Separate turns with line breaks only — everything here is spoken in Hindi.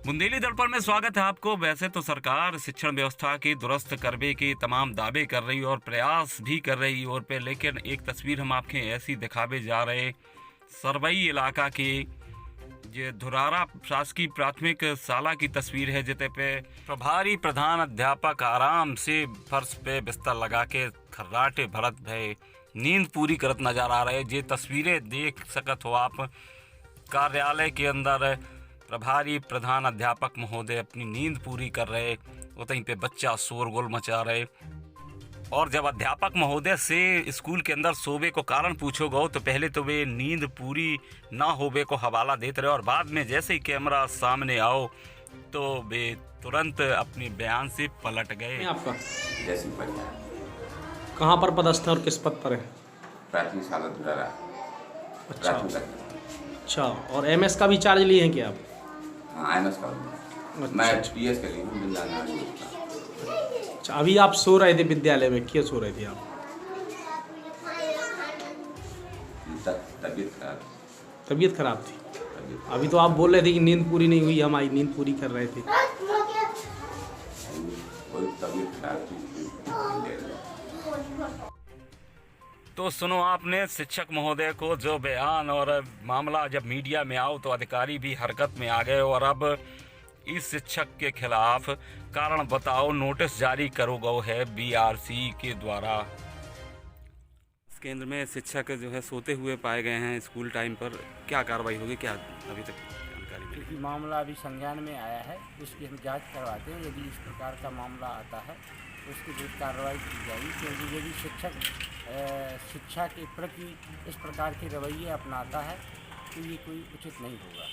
बुंदेली दर्पण में स्वागत है आपको। वैसे तो सरकार शिक्षण व्यवस्था की दुरुस्त करने के तमाम दावे कर रही और प्रयास भी कर रही और पे, लेकिन एक तस्वीर हम आपके ऐसी दिखावे जा रहे सरवई इलाका की ये धुरारा शासकीय प्राथमिक शाला की तस्वीर है, जिते पे प्रभारी प्रधान अध्यापक आराम से फर्श पे बिस्तर लगा के खर्राटे भरत भय नींद पूरी करत नजर आ रहे। ये तस्वीरें देख सकत हो आप, कार्यालय के अंदर प्रभारी प्रधान अध्यापक महोदय अपनी नींद पूरी कर रहे, उतहीं पे बच्चा शोरगुल मचा रहे। और जब अध्यापक महोदय से स्कूल के अंदर सोवे को कारण पूछो गो तो पहले तो वे नींद पूरी ना होवे को हवाला देते रहे, और बाद में जैसे ही कैमरा सामने आओ तो वे तुरंत अपने बयान से पलट गए।
आपका
जैसी परिवार
कहाँ पर पदस्थ है और किस पद पर है?
प्राथमिक शाला धुरारा।
अच्छा
प्राथमिक
अच्छा। और एमएस का भी चार्ज लिए हैं क्या आप?
हाँ, एमएस का मैं पीएस के लिए हूँ विद्यालय।
अच्छा, अभी आप सो रहे थे विद्यालय में, क्यों सो रहे थे आप? तबीयत खराब थी। अभी तो आप बोल रहे थे कि नींद पूरी नहीं हुई, हमारी नींद पूरी कर रहे थे।
तो सुनो आपने शिक्षक महोदय को जो बयान, और मामला जब मीडिया में आओ तो अधिकारी भी हरकत में आ गए और अब इस शिक्षक के खिलाफ कारण बताओ नोटिस जारी करो गो है बीआरसी के द्वारा। इस केंद्र में शिक्षक जो है सोते हुए पाए गए हैं स्कूल टाइम पर, क्या कार्रवाई होगी, क्या अभी तक जानकारी मिली?
क्योंकि मामला अभी संज्ञान में आया है, उसकी हम जांच करवाते हैं। यदि इस प्रकार का मामला आता है तो उसकी विरुद्ध कार्रवाई की जाएगी, क्योंकि यदि शिक्षक शिक्षा के प्रति इस प्रकार के रवैये अपनाता है तो ये कोई उचित नहीं होगा।